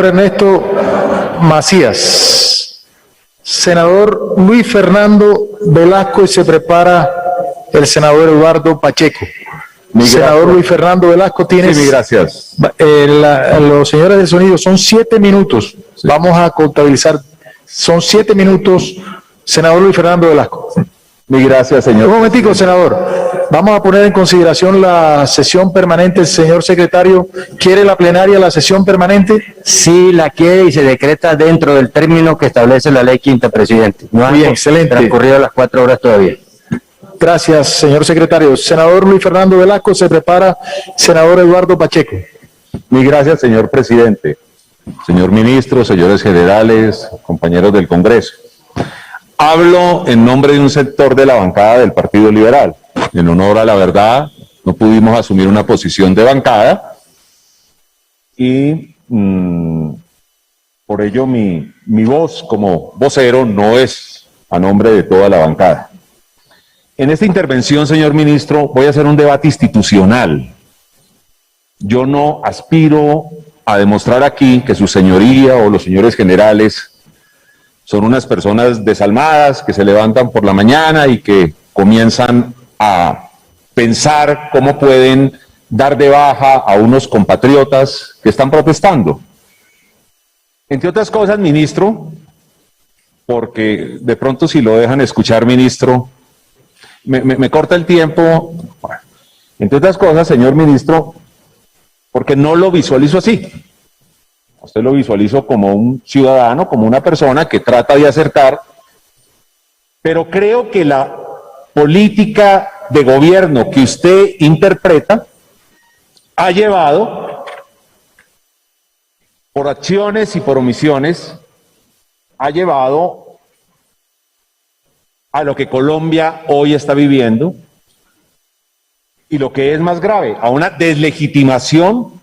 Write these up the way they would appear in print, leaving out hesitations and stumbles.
Ernesto Macías. Senador Luis Fernando Velasco, y se prepara el senador Eduardo Pacheco. Senador Luis Fernando Velasco, tienes... Sí, gracias. Los señores del sonido, son 7 minutos. Sí. Vamos a contabilizar. Son 7 minutos, senador Luis Fernando Velasco. Muy gracias, señor. Un momentico, senador. Vamos a poner en consideración la sesión permanente. Señor secretario, ¿quiere la plenaria la sesión permanente? Sí, la quiere y se decreta dentro del término que establece la ley quinta, presidente. No han excelente. Transcurrido las 4 horas todavía. Gracias, señor secretario. Senador Luis Fernando Velasco, se prepara senador Eduardo Pacheco. Muy gracias, señor presidente. Señor ministro, señores generales, compañeros del Congreso. Hablo en nombre de un sector de la bancada del Partido Liberal. En honor a la verdad, no pudimos asumir una posición de bancada y por ello mi voz como vocero no es a nombre de toda la bancada. En esta intervención, señor ministro, voy a hacer un debate institucional. Yo no aspiro a demostrar aquí que su señoría o los señores generales son unas personas desalmadas que se levantan por la mañana y que comienzan a pensar cómo pueden dar de baja a unos compatriotas que están protestando. Entre otras cosas, ministro, porque de pronto si lo dejan escuchar, ministro, me corta el tiempo. Entre otras cosas, señor ministro, porque no lo visualizo así. Usted lo visualizo como un ciudadano, como una persona que trata de acertar, pero creo que la política de gobierno que usted interpreta ha llevado, por acciones y por omisiones, ha llevado a lo que Colombia hoy está viviendo y lo que es más grave, a una deslegitimación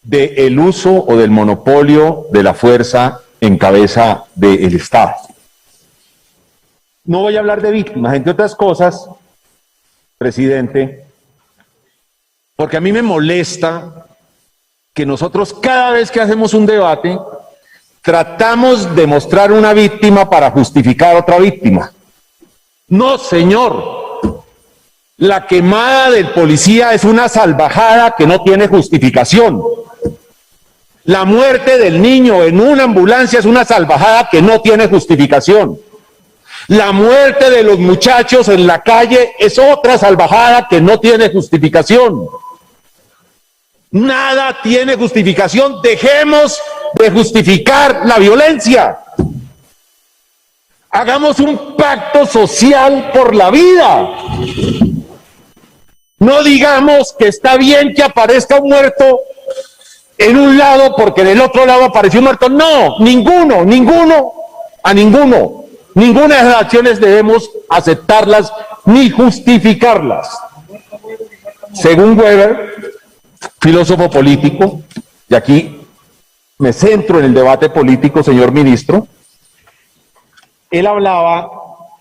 del uso o del monopolio de la fuerza en cabeza del Estado. No voy a hablar de víctimas, entre otras cosas, presidente, porque a mí me molesta que nosotros cada vez que hacemos un debate tratamos de mostrar una víctima para justificar otra víctima. No, señor. La quemada del policía es una salvajada que no tiene justificación. La muerte del niño en una ambulancia es una salvajada que no tiene justificación. La muerte de los muchachos en la calle es otra salvajada que no tiene justificación. Nada tiene justificación. Dejemos de justificar la violencia. Hagamos un pacto social por la vida. No digamos que está bien que aparezca un muerto en un lado porque en el otro lado apareció un muerto. No, ninguno. Ninguna de las acciones debemos aceptarlas ni justificarlas. Según Weber, filósofo político, y aquí me centro en el debate político, señor ministro, él hablaba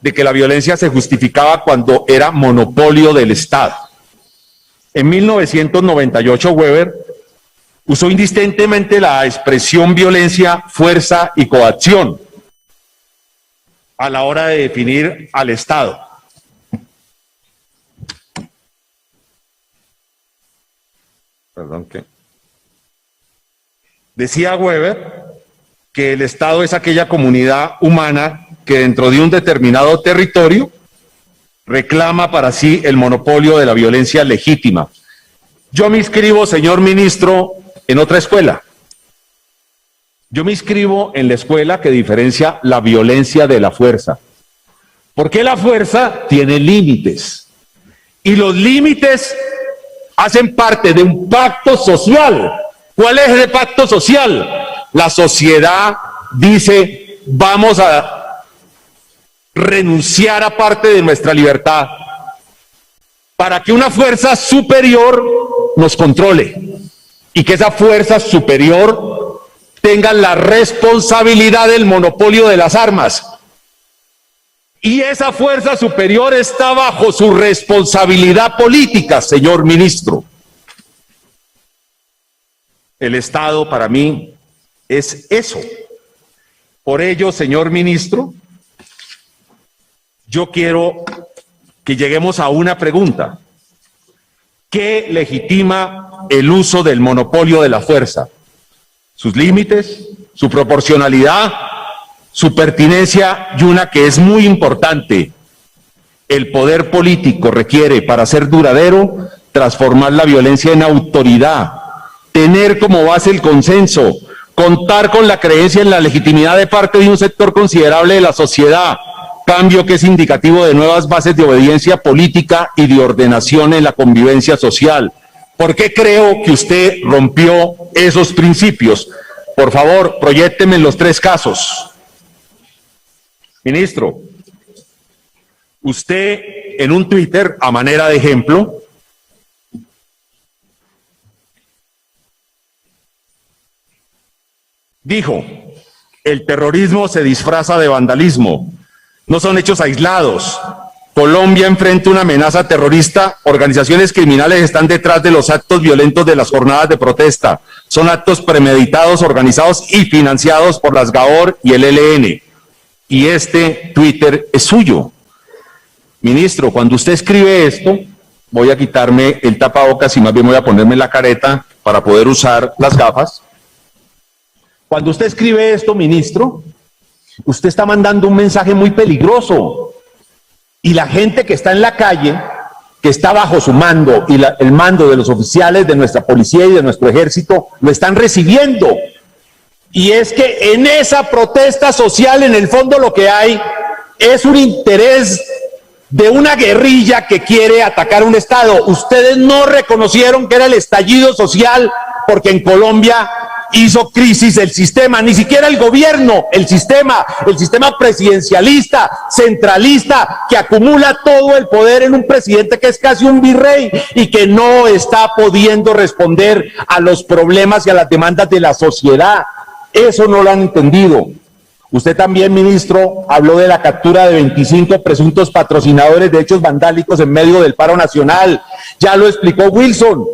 de que la violencia se justificaba cuando era monopolio del Estado. En 1998, Weber usó indistintamente la expresión violencia, fuerza y coacción a la hora de definir al Estado. Perdón, ¿qué? Decía Weber que el Estado es aquella comunidad humana que dentro de un determinado territorio reclama para sí el monopolio de la violencia legítima. Yo me inscribo, señor ministro, en otra escuela. Yo me inscribo en la escuela que diferencia la violencia de la fuerza. Porque la fuerza tiene límites. Y los límites hacen parte de un pacto social. ¿Cuál es el pacto social? La sociedad dice, vamos a renunciar a parte de nuestra libertad para que una fuerza superior nos controle y que esa fuerza superior tenga la responsabilidad del monopolio de las armas. Y esa fuerza superior está bajo su responsabilidad política, señor ministro. El Estado, para mí, es eso. Por ello, señor ministro, yo quiero que lleguemos a una pregunta. ¿Qué legitima el uso del monopolio de la fuerza? ¿Sus límites? ¿Su proporcionalidad? ¿Su pertinencia? Y una que es muy importante. El poder político requiere, para ser duradero, transformar la violencia en autoridad, tener como base el consenso, contar con la creencia en la legitimidad de parte de un sector considerable de la sociedad, cambio que es indicativo de nuevas bases de obediencia política y de ordenación en la convivencia social. ¿Por qué creo que usted rompió esos principios? Por favor, proyécteme en los 3 casos. Ministro, usted en un Twitter, a manera de ejemplo, dijo: el terrorismo se disfraza de vandalismo, no son hechos aislados. Colombia enfrenta una amenaza terrorista, organizaciones criminales están detrás de los actos violentos de las jornadas de protesta. Son actos premeditados, organizados y financiados por las GAOR y el ELN. Y este Twitter es suyo. Ministro, cuando usted escribe esto, voy a quitarme el tapabocas y más bien voy a ponerme la careta para poder usar las gafas. Cuando usted escribe esto, ministro, usted está mandando un mensaje muy peligroso. Y la gente que está en la calle, que está bajo su mando y el mando de los oficiales de nuestra policía y de nuestro ejército, lo están recibiendo. Y es que en esa protesta social, en el fondo, lo que hay es un interés de una guerrilla que quiere atacar un Estado. Ustedes no reconocieron que era el estallido social porque en Colombia hizo crisis el sistema, ni siquiera el gobierno, el sistema presidencialista, centralista, que acumula todo el poder en un presidente que es casi un virrey y que no está pudiendo responder a los problemas y a las demandas de la sociedad. Eso no lo han entendido. Usted también, ministro, habló de la captura de 25 presuntos patrocinadores de hechos vandálicos en medio del paro nacional. Ya lo explicó Wilson.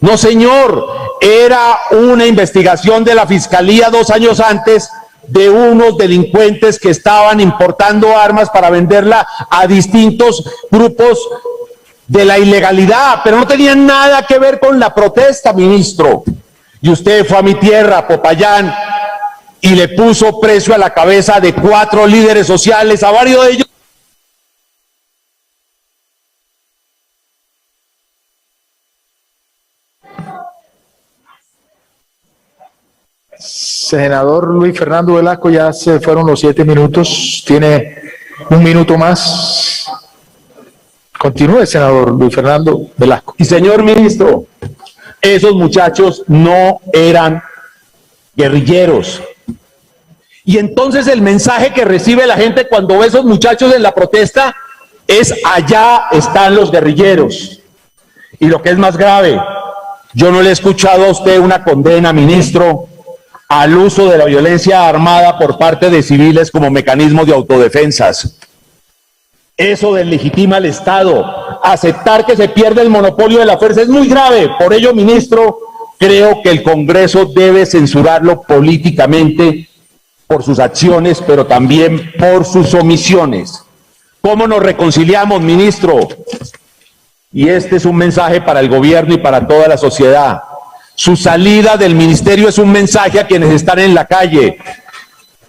No, señor, era una investigación de la Fiscalía 2 años antes de unos delincuentes que estaban importando armas para venderla a distintos grupos de la ilegalidad, pero no tenían nada que ver con la protesta, ministro. Y usted fue a mi tierra, Popayán, y le puso precio a la cabeza de 4 líderes sociales, a varios de ellos. Senador Luis Fernando Velasco, ya se fueron los 7 minutos. Tiene 1 minuto más. Continúe, senador Luis Fernando Velasco. Y señor ministro, esos muchachos no eran guerrilleros. Y entonces el mensaje que recibe la gente cuando ve a esos muchachos en la protesta es: allá están los guerrilleros. Y lo que es más grave, yo no le he escuchado a usted una condena, ministro, al uso de la violencia armada por parte de civiles como mecanismo de autodefensas. Eso deslegitima al Estado. Aceptar que se pierde el monopolio de la fuerza es muy grave. Por ello, ministro, creo que el Congreso debe censurarlo políticamente por sus acciones, pero también por sus omisiones. ¿Cómo nos reconciliamos, ministro? Y este es un mensaje para el gobierno y para toda la sociedad. Su salida del ministerio es un mensaje a quienes están en la calle.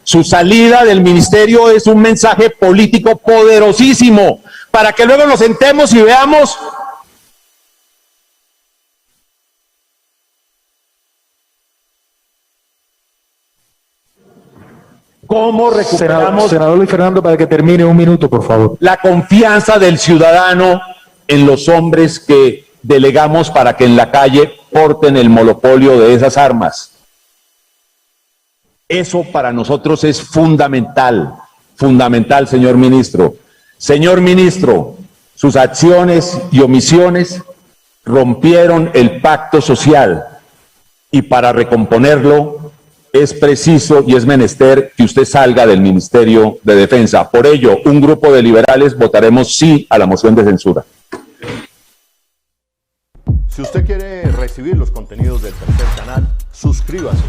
Su salida del ministerio es un mensaje político poderosísimo para que luego nos sentemos y veamos cómo recuperamos, senador Luis Fernando, para que termine, 1 minuto, por favor. la confianza del ciudadano en los hombres que delegamos para que en la calle porten el monopolio de esas armas. Eso para nosotros es fundamental, fundamental, señor ministro. Señor ministro, sus acciones y omisiones rompieron el pacto social y para recomponerlo es preciso y es menester que usted salga del Ministerio de Defensa. Por ello, un grupo de liberales votaremos sí a la moción de censura. Si usted quiere recibir los contenidos del Tercer Canal, suscríbase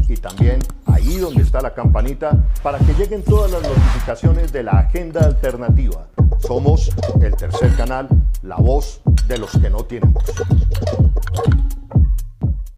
y también ahí donde está la campanita para que lleguen todas las notificaciones de la Agenda Alternativa. Somos el Tercer Canal, la voz de los que no tienen voz.